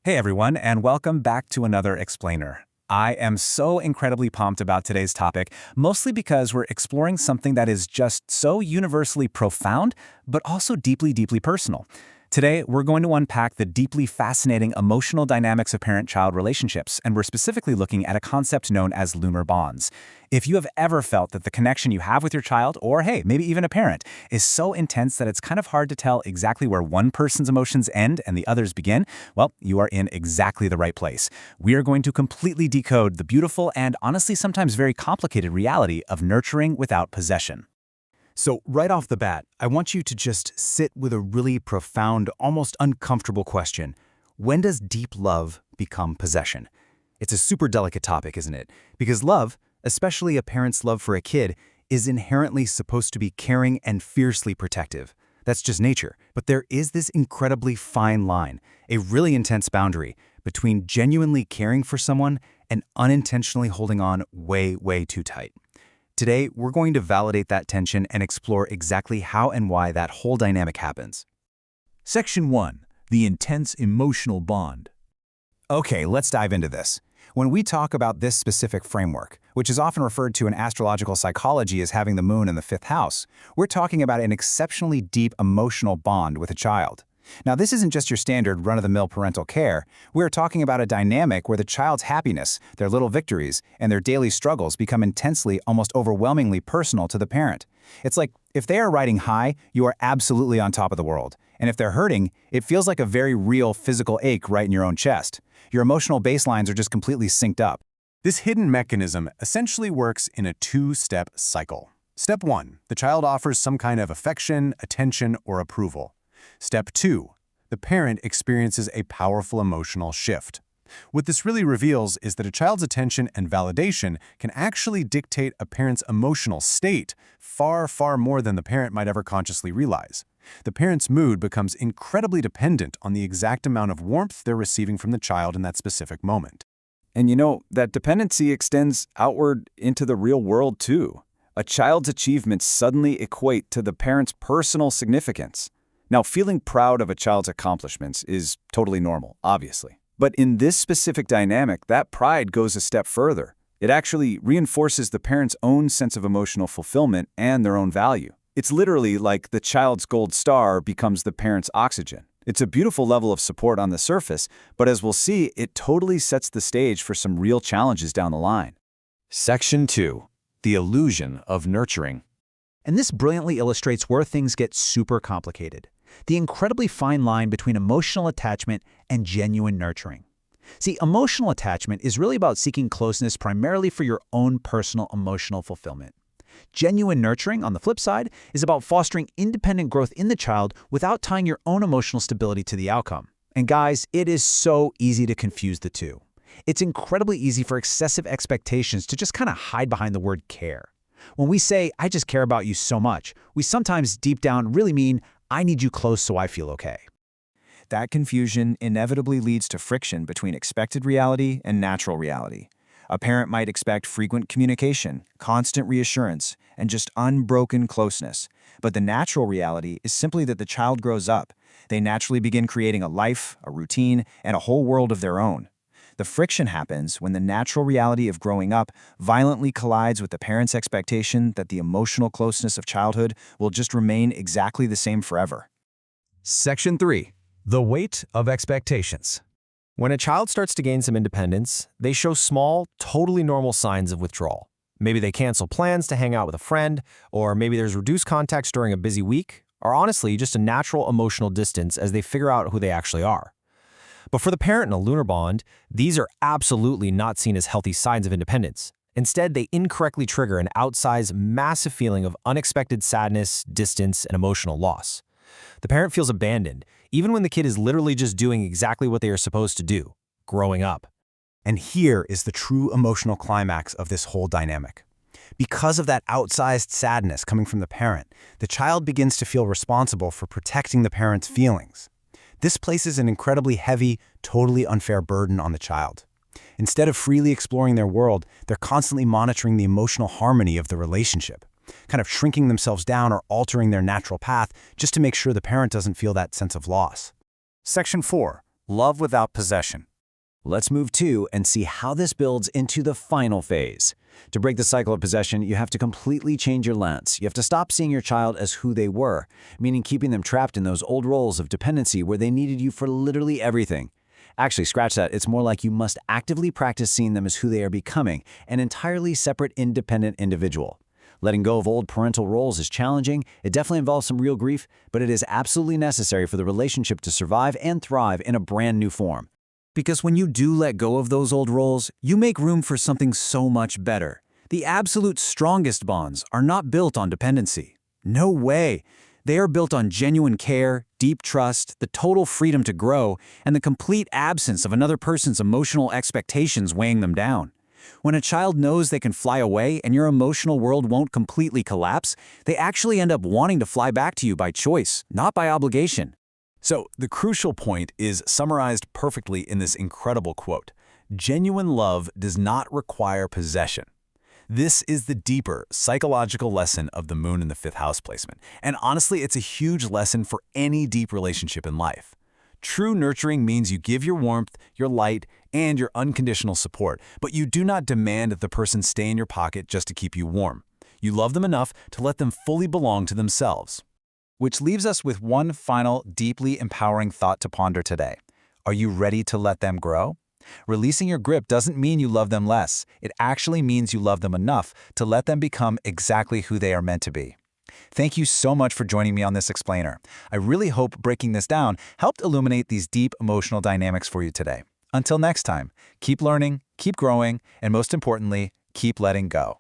Hey everyone, and welcome back to another Explainer. I am so incredibly pumped about today's topic, mostly because we're exploring something that is just so universally profound, but also deeply, deeply personal. Today, we're going to unpack the deeply fascinating emotional dynamics of parent-child relationships, and we're specifically looking at a concept known as lunar bonds. If you have ever felt that the connection you have with your child, or hey, maybe even a parent, is so intense that it's kind of hard to tell exactly where one person's emotions end and the other's begin, well, you are in exactly the right place. We are going to completely decode the beautiful and honestly sometimes very complicated reality of nurturing without possession. So right off the bat, I want you to just sit with a really profound, almost uncomfortable question. When does deep love become possession? It's a super delicate topic, isn't it? Because love, especially a parent's love for a kid, is inherently supposed to be caring and fiercely protective. That's just nature. But there is this incredibly fine line, a really intense boundary, between genuinely caring for someone and unintentionally holding on way, way too tight. Today, we're going to validate that tension and explore exactly how and why that whole dynamic happens. Section 1. The intense emotional bond. Okay, let's dive into this. When we talk about this specific framework, which is often referred to in astrological psychology as having the moon in the fifth house, we're talking about an exceptionally deep emotional bond with a child. Now, this isn't just your standard run-of-the-mill parental care. We're talking about a dynamic where the child's happiness, their little victories, and their daily struggles become intensely, almost overwhelmingly personal to the parent. It's like, if they are riding high, you are absolutely on top of the world. And if they're hurting, it feels like a very real physical ache right in your own chest. Your emotional baselines are just completely synced up. This hidden mechanism essentially works in a two-step cycle. Step 1, the child offers some kind of affection, attention, or approval. Step 2, the parent experiences a powerful emotional shift. What this really reveals is that a child's attention and validation can actually dictate a parent's emotional state far, far more than the parent might ever consciously realize. The parent's mood becomes incredibly dependent on the exact amount of warmth they're receiving from the child in that specific moment. And you know, that dependency extends outward into the real world too. A child's achievements suddenly equate to the parent's personal significance. Now, feeling proud of a child's accomplishments is totally normal, obviously. But in this specific dynamic, that pride goes a step further. It actually reinforces the parent's own sense of emotional fulfillment and their own value. It's literally like the child's gold star becomes the parent's oxygen. It's a beautiful level of support on the surface, but as we'll see, it totally sets the stage for some real challenges down the line. Section 2. The illusion of nurturing. And this brilliantly illustrates where things get super complicated. The incredibly fine line between emotional attachment and genuine nurturing. See, emotional attachment is really about seeking closeness primarily for your own personal emotional fulfillment. Genuine nurturing, on the flip side, is about fostering independent growth in the child without tying your own emotional stability to the outcome. And guys, it is so easy to confuse the two. It's incredibly easy for excessive expectations to just kind of hide behind the word care. When we say, "I just care about you so much," we sometimes deep down really mean, "I need you close so I feel okay." That confusion inevitably leads to friction between expected reality and natural reality. A parent might expect frequent communication, constant reassurance, and just unbroken closeness. But the natural reality is simply that the child grows up. They naturally begin creating a life, a routine, and a whole world of their own. The friction happens when the natural reality of growing up violently collides with the parent's expectation that the emotional closeness of childhood will just remain exactly the same forever. Section 3. The weight of expectations. When a child starts to gain some independence, they show small, totally normal signs of withdrawal. Maybe they cancel plans to hang out with a friend, or maybe there's reduced contact during a busy week, or honestly, just a natural emotional distance as they figure out who they actually are. But for the parent in a lunar bond, these are absolutely not seen as healthy signs of independence. Instead, they incorrectly trigger an outsized, massive feeling of unexpected sadness, distance, and emotional loss. The parent feels abandoned, even when the kid is literally just doing exactly what they are supposed to do, growing up. And here is the true emotional climax of this whole dynamic. Because of that outsized sadness coming from the parent, the child begins to feel responsible for protecting the parent's feelings. This places an incredibly heavy, totally unfair burden on the child. Instead of freely exploring their world, they're constantly monitoring the emotional harmony of the relationship, kind of shrinking themselves down or altering their natural path just to make sure the parent doesn't feel that sense of loss. Section 4. love without possession. Let's move to and see how this builds into the final phase. To break the cycle of possession, you have to completely change your lens. You have to stop seeing your child as who they were, meaning keeping them trapped in those old roles of dependency where they needed you for literally everything. Actually, scratch that. It's more like you must actively practice seeing them as who they are becoming, an entirely separate, independent individual. Letting go of old parental roles is challenging. It definitely involves some real grief, but it is absolutely necessary for the relationship to survive and thrive in a brand new form. Because when you do let go of those old roles, you make room for something so much better. The absolute strongest bonds are not built on dependency. No way. They are built on genuine care, deep trust, the total freedom to grow, and the complete absence of another person's emotional expectations weighing them down. When a child knows they can fly away and your emotional world won't completely collapse, they actually end up wanting to fly back to you by choice, not by obligation. So, the crucial point is summarized perfectly in this incredible quote. Genuine love does not require possession. This is the deeper psychological lesson of the moon in the 5th house placement. And honestly, it's a huge lesson for any deep relationship in life. True nurturing means you give your warmth, your light, and your unconditional support, but you do not demand that the person stay in your pocket just to keep you warm. You love them enough to let them fully belong to themselves. Which leaves us with one final, deeply empowering thought to ponder today. Are you ready to let them grow? Releasing your grip doesn't mean you love them less. It actually means you love them enough to let them become exactly who they are meant to be. Thank you so much for joining me on this explainer. I really hope breaking this down helped illuminate these deep emotional dynamics for you today. Until next time, keep learning, keep growing, and most importantly, keep letting go.